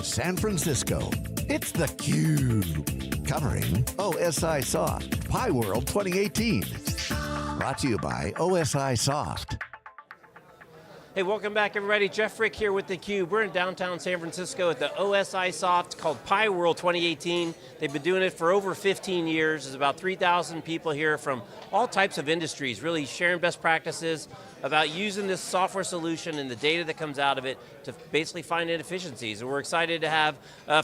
San Francisco. It's theCUBE, covering OSIsoft Pi World 2018. Brought to you by OSIsoft. Hey, welcome back everybody. Jeff Frick here with theCUBE. We're in downtown San Francisco at the OSIsoft called Pi World 2018. They've been doing it for over 15 years. There's about 3,000 people here from all types of industries, really sharing best practices about using this software solution and the data that comes out of it to basically find inefficiencies. And we're excited to have,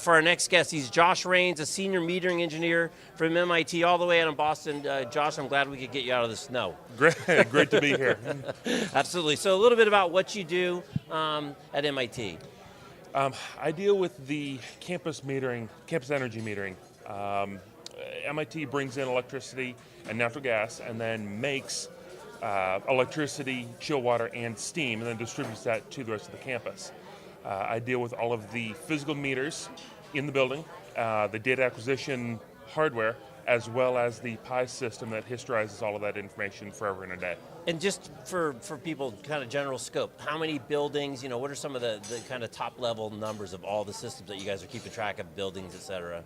for our next guest, he's Josh Rains, a senior metering engineer from MIT all the way out in Boston. Josh, I'm glad we could get you out of the snow. Great to be here. Absolutely, so a little bit about what you do at MIT. I deal with the campus energy metering. MIT brings in electricity and natural gas and then makes electricity, chill water, and steam, and then distributes that to the rest of the campus. I deal with all of the physical meters in the building, the data acquisition hardware, as well as the Pi system that historizes all of that information forever and a day. And just for people, kind of general scope, how many buildings, what are some of the kind of top level numbers of all the systems that you guys are keeping track of, buildings, et cetera?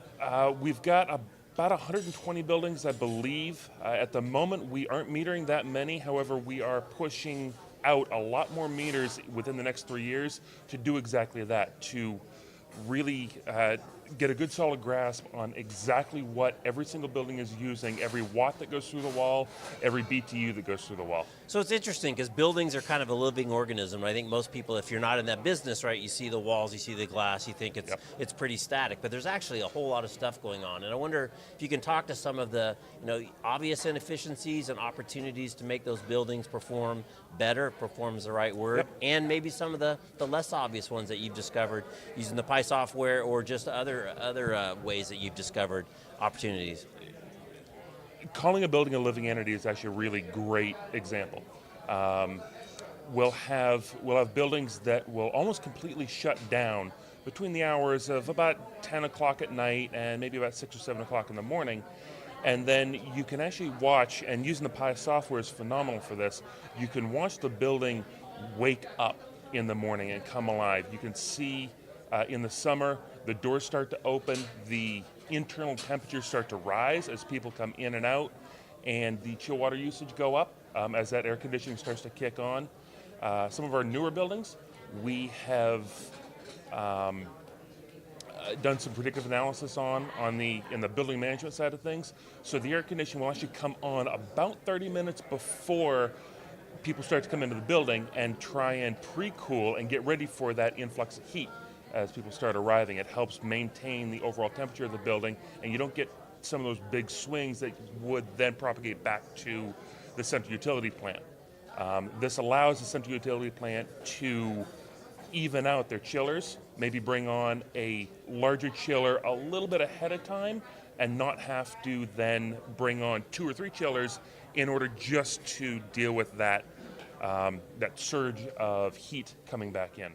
We've got about 120 buildings, I believe. At the moment, we aren't metering that many. However, we are pushing out a lot more meters within the next 3 years to do exactly that, to really get a good solid grasp on exactly what every single building is using, every watt that goes through the wall, every BTU that goes through the wall. So it's interesting because buildings are kind of a living organism. I think most people, if you're not in that business, right, you see the walls, you see the glass, you think it's pretty static, but there's actually a whole lot of stuff going on. And I wonder if you can talk to some of the obvious inefficiencies and opportunities to make those buildings perform better, performs the right word, and maybe some of the less obvious ones that you've discovered using the Pi software or just other ways that you've discovered opportunities. Calling a building a living entity is actually a really great example. We'll have buildings that will almost completely shut down between the hours of about 10 o'clock at night and maybe about 6 or 7 o'clock in the morning. And then you can actually watch, and using the Pi software is phenomenal for this, you can watch the building wake up in the morning and come alive. You can see in the summer, the doors start to open, the internal temperatures start to rise as people come in and out, and the chill water usage go up as that air conditioning starts to kick on. Some of our newer buildings, we have done some predictive analysis in the building management side of things. So the air conditioning will actually come on about 30 minutes before people start to come into the building and try and pre-cool and get ready for that influx of heat. As people start arriving, it helps maintain the overall temperature of the building, and you don't get some of those big swings that would then propagate back to the central utility plant. This allows the central utility plant to even out their chillers, maybe bring on a larger chiller a little bit ahead of time, and not have to then bring on 2 or 3 chillers in order just to deal with that surge of heat coming back in.